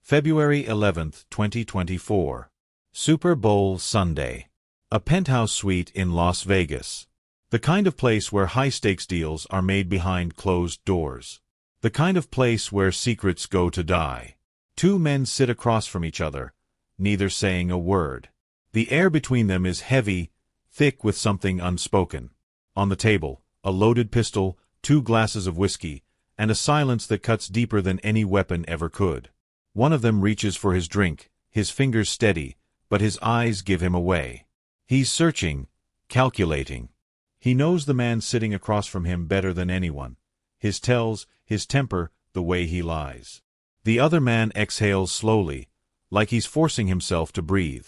February 11, 2024. Super Bowl Sunday. A penthouse suite in Las Vegas. The kind of place where high-stakes deals are made behind closed doors. The kind of place where secrets go to die. Two men sit across from each other, neither saying a word. The air between them is heavy, thick with something unspoken. On the table, a loaded pistol, 2 glasses of whiskey, and a silence that cuts deeper than any weapon ever could. One of them reaches for his drink, his fingers steady, but his eyes give him away. He's searching, calculating. He knows the man sitting across from him better than anyone. His tells, his temper, the way he lies. The other man exhales slowly, like he's forcing himself to breathe.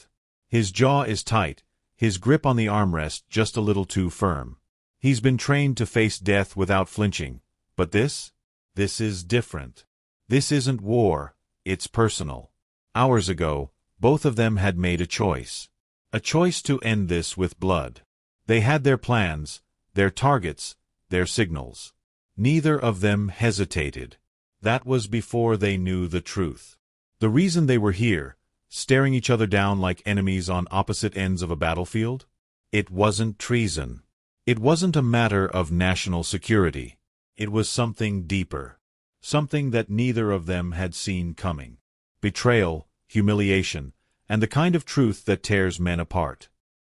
His jaw is tight, his grip on the armrest just a little too firm. He's been trained to face death without flinching, but this is different. This isn't war, it's personal. Hours ago, both of them had made a choice. A choice to end this with blood. They had their plans, their targets, their signals. Neither of them hesitated. That was before they knew the truth. The reason they were here, staring each other down like enemies on opposite ends of a battlefield? It wasn't treason. It wasn't a matter of national security. It was something deeper. Something that neither of them had seen coming. Betrayal, humiliation, and the kind of truth that tears men apart.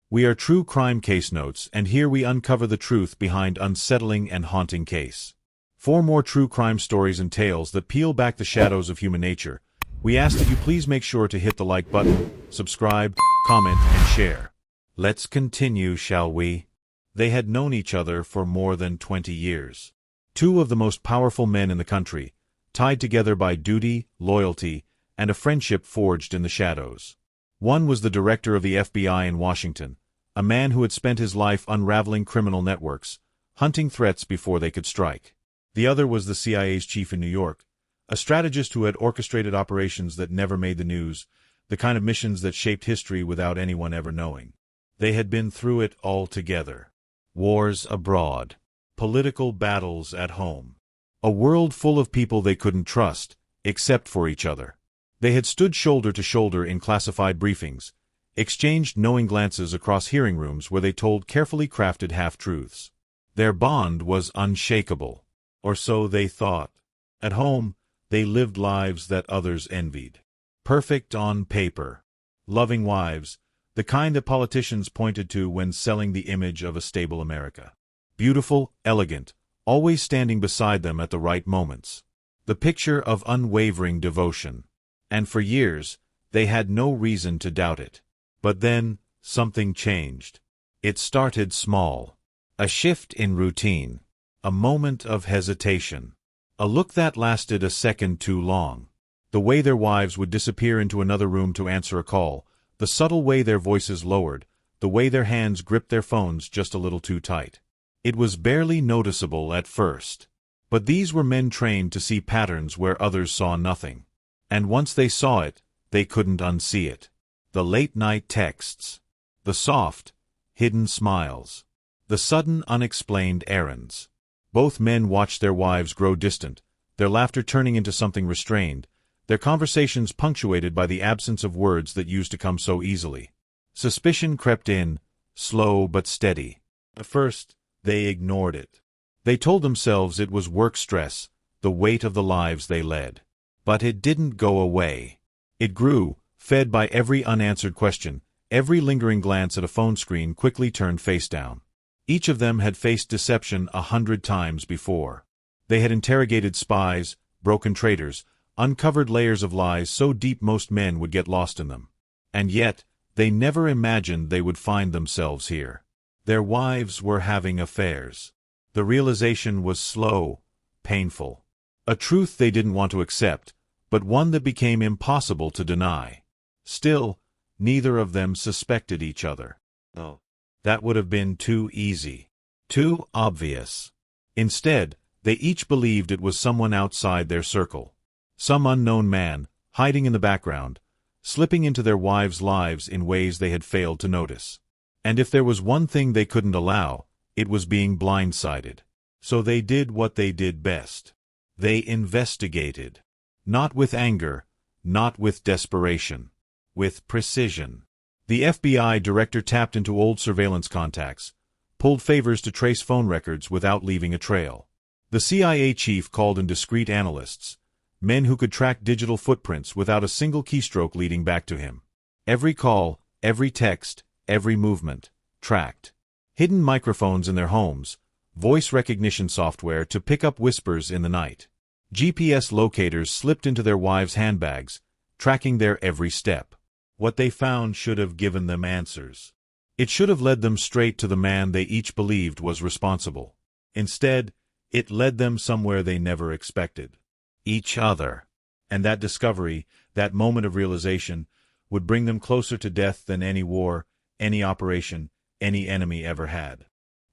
We are True Crime Case Notes, and here we uncover the truth behind unsettling and haunting case. For more true crime stories and tales that peel back the shadows of human nature, we ask that you please make sure to hit the like button, subscribe, comment, and share. Let's continue, shall we? They had known each other for more than 20 years. Two of the most powerful men in the country, tied together by duty, loyalty, and a friendship forged in the shadows. One was the director of the FBI in Washington, a man who had spent his life unraveling criminal networks, hunting threats before they could strike. The other was the CIA's chief in New York, a strategist who had orchestrated operations that never made the news, the kind of missions that shaped history without anyone ever knowing. They had been through it all together. Wars abroad. Political battles at home. A world full of people they couldn't trust, except for each other. They had stood shoulder to shoulder in classified briefings, exchanged knowing glances across hearing rooms where they told carefully crafted half-truths. Their bond was unshakable. Or so they thought. At home, they lived lives that others envied. Perfect on paper. Loving wives, the kind that politicians pointed to when selling the image of a stable America. Beautiful, elegant, always standing beside them at the right moments. The picture of unwavering devotion. And for years, they had no reason to doubt it. But then, something changed. It started small. A shift in routine. A moment of hesitation. A look that lasted a second too long. The way their wives would disappear into another room to answer a call, the subtle way their voices lowered, the way their hands gripped their phones just a little too tight. It was barely noticeable at first. But these were men trained to see patterns where others saw nothing. And once they saw it, they couldn't unsee it. The late-night texts. The soft, hidden smiles. The sudden, unexplained errands. Both men watched their wives grow distant, their laughter turning into something restrained, their conversations punctuated by the absence of words that used to come so easily. Suspicion crept in, slow but steady. At first, they ignored it. They told themselves it was work stress, the weight of the lives they led. But it didn't go away. It grew, fed by every unanswered question, every lingering glance at a phone screen quickly turned face down. Each of them had faced deception 100 times before. They had interrogated spies, broken traitors, uncovered layers of lies so deep most men would get lost in them. And yet, they never imagined they would find themselves here. Their wives were having affairs. The realization was slow, painful. A truth they didn't want to accept, but one that became impossible to deny. Still, neither of them suspected each other. No. That would have been too easy. Too obvious. Instead, they each believed it was someone outside their circle. Some unknown man, hiding in the background, slipping into their wives' lives in ways they had failed to notice. And if there was one thing they couldn't allow, it was being blindsided. So they did what they did best. They investigated. Not with anger, not with desperation. With precision. The FBI director tapped into old surveillance contacts, pulled favors to trace phone records without leaving a trail. The CIA chief called in discreet analysts, men who could track digital footprints without a single keystroke leading back to him. Every call, every text, every movement, tracked. Hidden microphones in their homes, voice recognition software to pick up whispers in the night. GPS locators slipped into their wives' handbags, tracking their every step. What they found should have given them answers. It should have led them straight to the man they each believed was responsible. Instead, it led them somewhere they never expected. Each other. And that discovery, that moment of realization, would bring them closer to death than any war, any operation, any enemy ever had.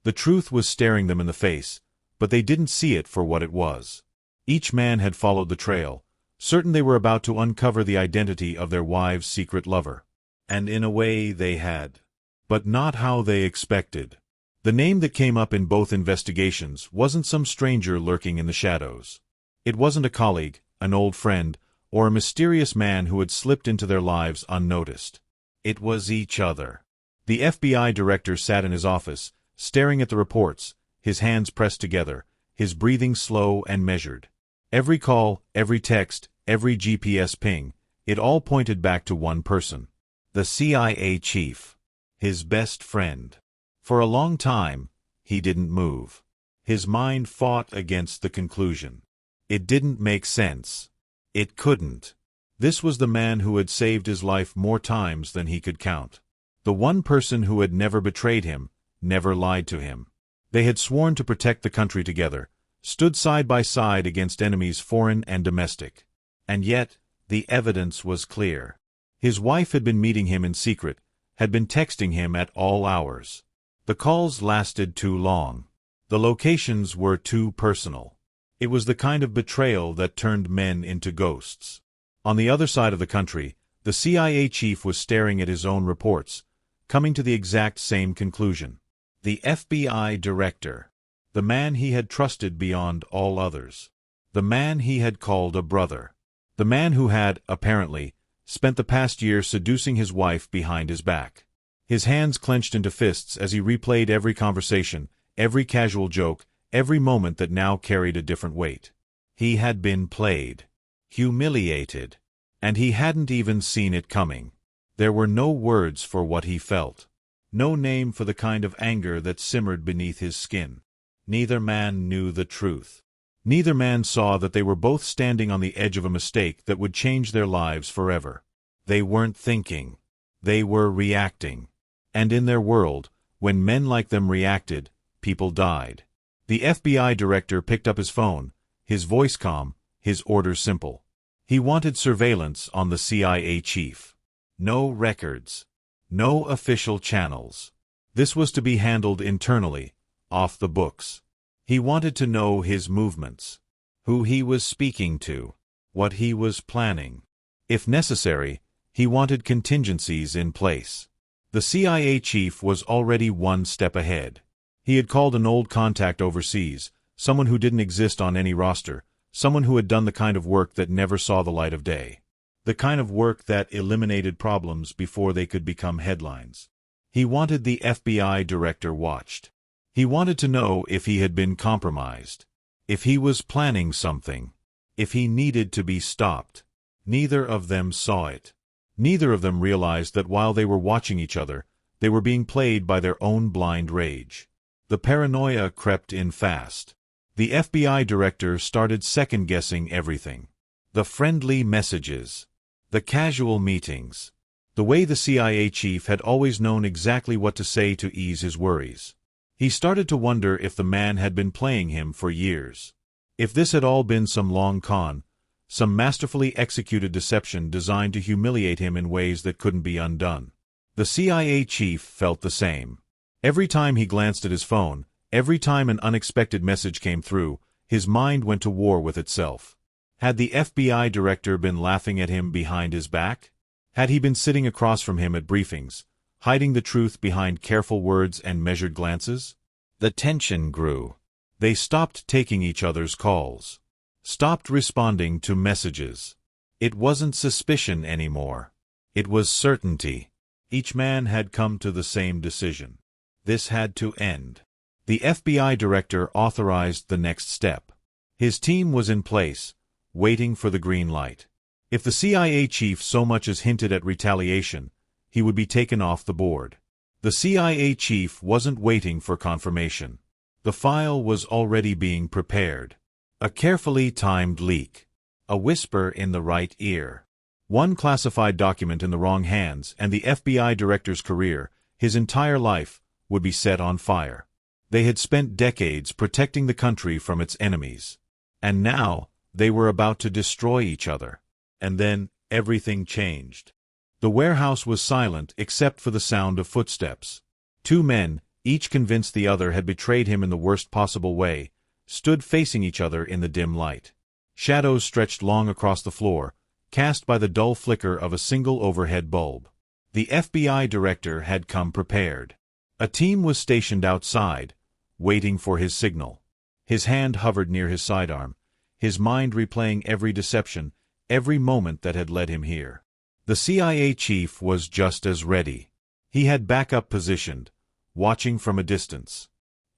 The truth was staring them in the face, but they didn't see it for what it was. Each man had followed the trail, certain they were about to uncover the identity of their wives' secret lover. And in a way they had. But not how they expected. The name that came up in both investigations wasn't some stranger lurking in the shadows. It wasn't a colleague, an old friend, or a mysterious man who had slipped into their lives unnoticed. It was each other. The FBI director sat in his office, staring at the reports, his hands pressed together, his breathing slow and measured. Every call, every text, every GPS ping, it all pointed back to one person. The CIA chief. His best friend. For a long time, he didn't move. His mind fought against the conclusion. It didn't make sense. It couldn't. This was the man who had saved his life more times than he could count. The one person who had never betrayed him, never lied to him. They had sworn to protect the country together, stood side by side against enemies foreign and domestic. And yet, the evidence was clear. His wife had been meeting him in secret, had been texting him at all hours. The calls lasted too long. The locations were too personal. It was the kind of betrayal that turned men into ghosts. On the other side of the country, the CIA chief was staring at his own reports, coming to the exact same conclusion. The FBI director. The man he had trusted beyond all others. The man he had called a brother. The man who had, apparently, spent the past year seducing his wife behind his back. His hands clenched into fists as he replayed every conversation, every casual joke, every moment that now carried a different weight. He had been played. Humiliated. And he hadn't even seen it coming. There were no words for what he felt. No name for the kind of anger that simmered beneath his skin. Neither man knew the truth. Neither man saw that they were both standing on the edge of a mistake that would change their lives forever. They weren't thinking. They were reacting. And in their world, when men like them reacted, people died. The FBI director picked up his phone, his voice calm, his orders simple. He wanted surveillance on the CIA chief. No records. No official channels. This was to be handled internally, off the books. He wanted to know his movements, who he was speaking to, what he was planning. If necessary, he wanted contingencies in place. The CIA chief was already one step ahead. He had called an old contact overseas, someone who didn't exist on any roster, someone who had done the kind of work that never saw the light of day. The kind of work that eliminated problems before they could become headlines. He wanted the FBI director watched. He wanted to know if he had been compromised, if he was planning something, if he needed to be stopped. Neither of them saw it. Neither of them realized that while they were watching each other, they were being played by their own blind rage. The paranoia crept in fast. The FBI director started second-guessing everything. The friendly messages. The casual meetings. The way the CIA chief had always known exactly what to say to ease his worries. He started to wonder if the man had been playing him for years. If this had all been some long con, some masterfully executed deception designed to humiliate him in ways that couldn't be undone. The CIA chief felt the same. Every time he glanced at his phone, every time an unexpected message came through, his mind went to war with itself. Had the FBI director been laughing at him behind his back? Had he been sitting across from him at briefings, hiding the truth behind careful words and measured glances? The tension grew. They stopped taking each other's calls. Stopped responding to messages. It wasn't suspicion anymore. It was certainty. Each man had come to the same decision. This had to end. The FBI director authorized the next step. His team was in place, waiting for the green light. If the CIA chief so much as hinted at retaliation, he would be taken off the board. The CIA chief wasn't waiting for confirmation. The file was already being prepared. A carefully timed leak. A whisper in the right ear. One classified document in the wrong hands, and the FBI director's career, his entire life, would be set on fire. They had spent decades protecting the country from its enemies. And now, they were about to destroy each other. And then, everything changed. The warehouse was silent except for the sound of footsteps. Two men, each convinced the other had betrayed him in the worst possible way, stood facing each other in the dim light. Shadows stretched long across the floor, cast by the dull flicker of a single overhead bulb. The FBI director had come prepared. A team was stationed outside, waiting for his signal. His hand hovered near his sidearm, his mind replaying every deception, every moment that had led him here. The CIA chief was just as ready. He had backup positioned, watching from a distance.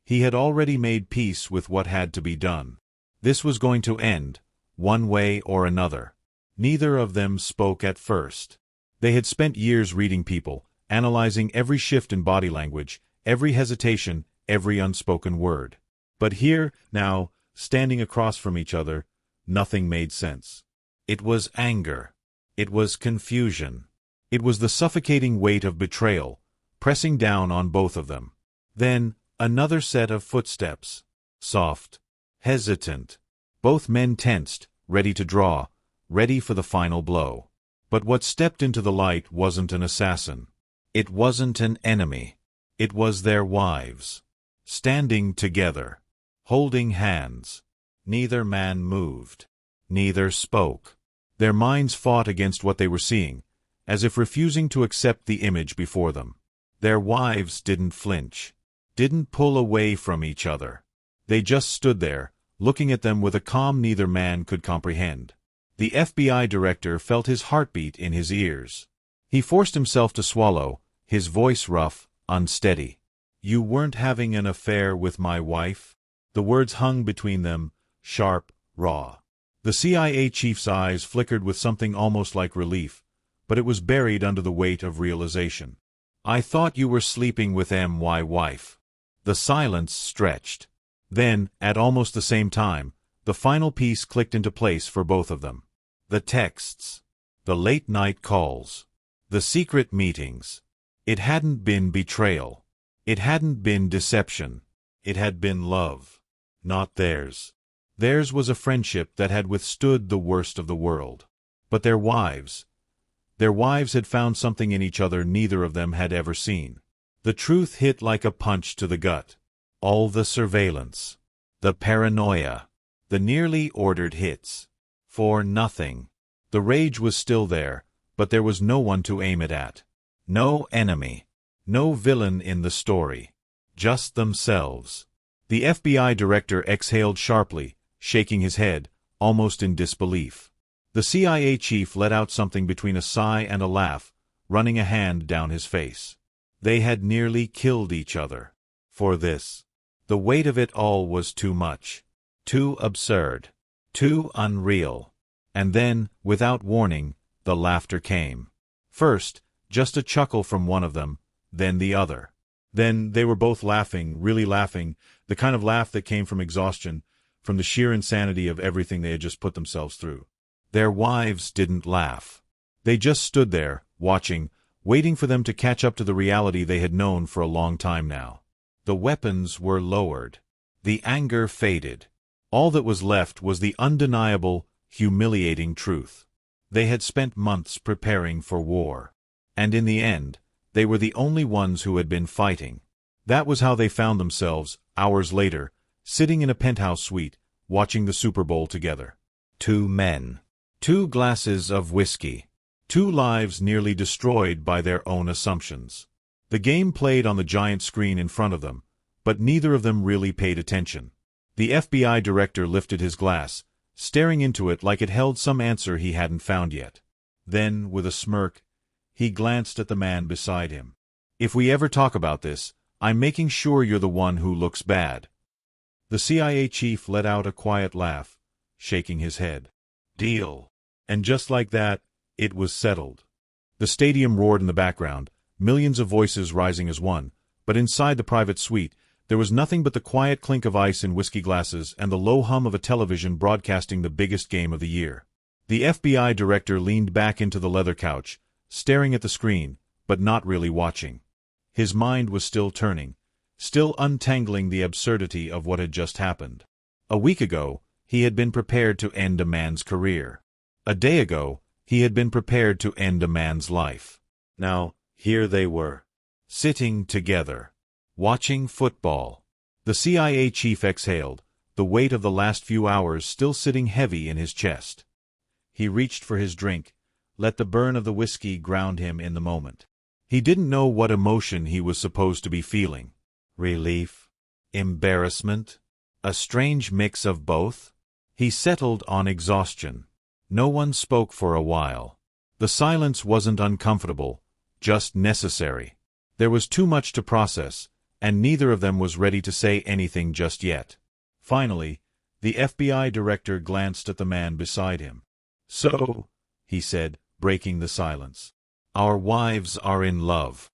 He had already made peace with what had to be done. This was going to end, one way or another. Neither of them spoke at first. They had spent years reading people, analyzing every shift in body language, every hesitation, every unspoken word. But here, now, standing across from each other, nothing made sense. It was anger. It was confusion. It was the suffocating weight of betrayal, pressing down on both of them. Then, another set of footsteps. Soft. Hesitant. Both men tensed, ready to draw, ready for the final blow. But what stepped into the light wasn't an assassin. It wasn't an enemy. It was their wives. Standing together. Holding hands. Neither man moved. Neither spoke. Their minds fought against what they were seeing, as if refusing to accept the image before them. Their wives didn't flinch. Didn't pull away from each other. They just stood there, looking at them with a calm neither man could comprehend. The FBI director felt his heartbeat in his ears. He forced himself to swallow, his voice rough, unsteady. "You weren't having an affair with my wife?" The words hung between them, sharp, raw. The CIA chief's eyes flickered with something almost like relief, but it was buried under the weight of realization. "I thought you were sleeping with my wife." The silence stretched. Then, at almost the same time, the final piece clicked into place for both of them. The texts. The late-night calls. The secret meetings. It hadn't been betrayal. It hadn't been deception. It had been love. Not theirs. Theirs was a friendship that had withstood the worst of the world. But their wives had found something in each other neither of them had ever seen. The truth hit like a punch to the gut. All the surveillance. The paranoia. The nearly ordered hits. For nothing. The rage was still there, but there was no one to aim it at. No enemy. No villain in the story. Just themselves. The FBI director exhaled sharply, shaking his head, almost in disbelief. The CIA chief let out something between a sigh and a laugh, running a hand down his face. They had nearly killed each other. For this. The weight of it all was too much. Too absurd. Too unreal. And then, without warning, the laughter came. First, just a chuckle from one of them, then the other. Then they were both laughing, really laughing, the kind of laugh that came from exhaustion, from the sheer insanity of everything they had just put themselves through. Their wives didn't laugh. They just stood there, watching, waiting for them to catch up to the reality they had known for a long time now. The weapons were lowered. The anger faded. All that was left was the undeniable, humiliating truth. They had spent months preparing for war. And in the end, they were the only ones who had been fighting. That was how they found themselves, hours later, sitting in a penthouse suite, watching the Super Bowl together. Two men. 2 glasses of whiskey. 2 lives nearly destroyed by their own assumptions. The game played on the giant screen in front of them, but neither of them really paid attention. The FBI director lifted his glass, staring into it like it held some answer he hadn't found yet. Then, with a smirk, he glanced at the man beside him. "If we ever talk about this, I'm making sure you're the one who looks bad." The CIA chief let out a quiet laugh, shaking his head. "Deal." And just like that, it was settled. The stadium roared in the background, millions of voices rising as one, but inside the private suite, there was nothing but the quiet clink of ice in whiskey glasses and the low hum of a television broadcasting the biggest game of the year. The FBI director leaned back into the leather couch, staring at the screen, but not really watching. His mind was still turning, still untangling the absurdity of what had just happened. A week ago, he had been prepared to end a man's career. A day ago, he had been prepared to end a man's life. Now, here they were, sitting together, watching football. The CIA chief exhaled, the weight of the last few hours still sitting heavy in his chest. He reached for his drink, let the burn of the whiskey ground him in the moment. He didn't know what emotion he was supposed to be feeling. Relief? Embarrassment? A strange mix of both? He settled on exhaustion. No one spoke for a while. The silence wasn't uncomfortable, just necessary. There was too much to process, and neither of them was ready to say anything just yet. Finally, the FBI director glanced at the man beside him. "So," he said, breaking the silence, "our wives are in love."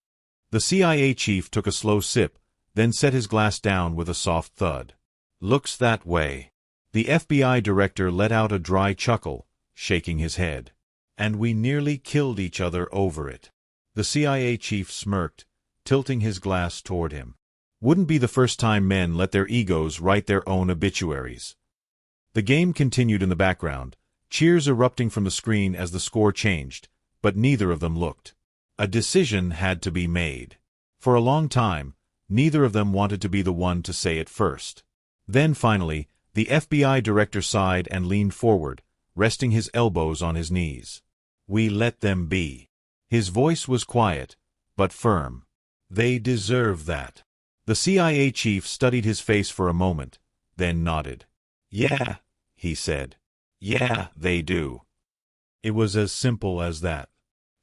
The CIA chief took a slow sip, then set his glass down with a soft thud. "Looks that way." The FBI director let out a dry chuckle, shaking his head. "And we nearly killed each other over it." The CIA chief smirked, tilting his glass toward him. Wouldn't be the first time men let their egos write their own obituaries. The game continued in the background, cheers erupting from the screen as the score changed, but neither of them looked. A decision had to be made. For a long time, neither of them wanted to be the one to say it first. Then finally, the FBI director sighed and leaned forward, resting his elbows on his knees. "We let them be." His voice was quiet, but firm. "They deserve that." The CIA chief studied his face for a moment, then nodded. "Yeah," he said. "Yeah, they do." It was as simple as that.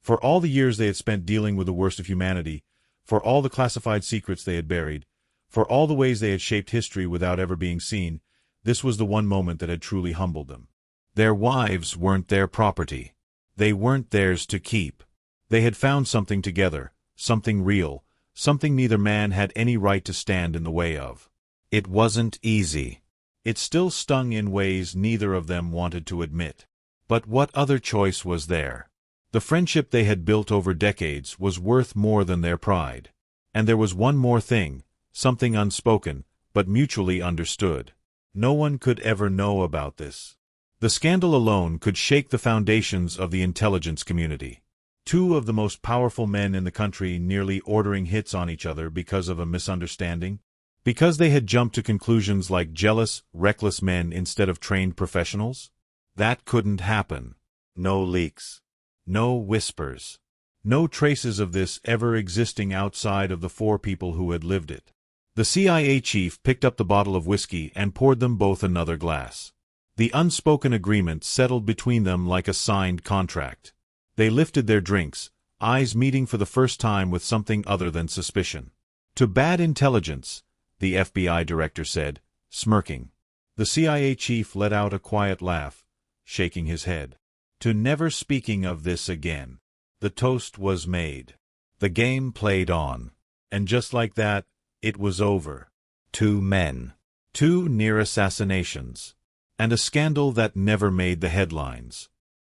For all the years they had spent dealing with the worst of humanity, for all the classified secrets they had buried, for all the ways they had shaped history without ever being seen, this was the one moment that had truly humbled them. Their wives weren't their property. They weren't theirs to keep. They had found something together, something real, something neither man had any right to stand in the way of. It wasn't easy. It still stung in ways neither of them wanted to admit. But what other choice was there? The friendship they had built over decades was worth more than their pride. And there was one more thing, something unspoken, but mutually understood. No one could ever know about this. The scandal alone could shake the foundations of the intelligence community. Two of the most powerful men in the country nearly ordering hits on each other because of a misunderstanding? Because they had jumped to conclusions like jealous, reckless men instead of trained professionals? That couldn't happen. No leaks. No whispers. No traces of this ever existing outside of the four people who had lived it. The CIA chief picked up the bottle of whiskey and poured them both another glass. The unspoken agreement settled between them like a signed contract. They lifted their drinks, eyes meeting for the first time with something other than suspicion. "To bad intelligence," the FBI director said, smirking. The CIA chief let out a quiet laugh, shaking his head. "To never speaking of this again." The toast was made. The game played on. And just like that, it was over. 2 men. 2 near assassinations. And a scandal that never made the headlines.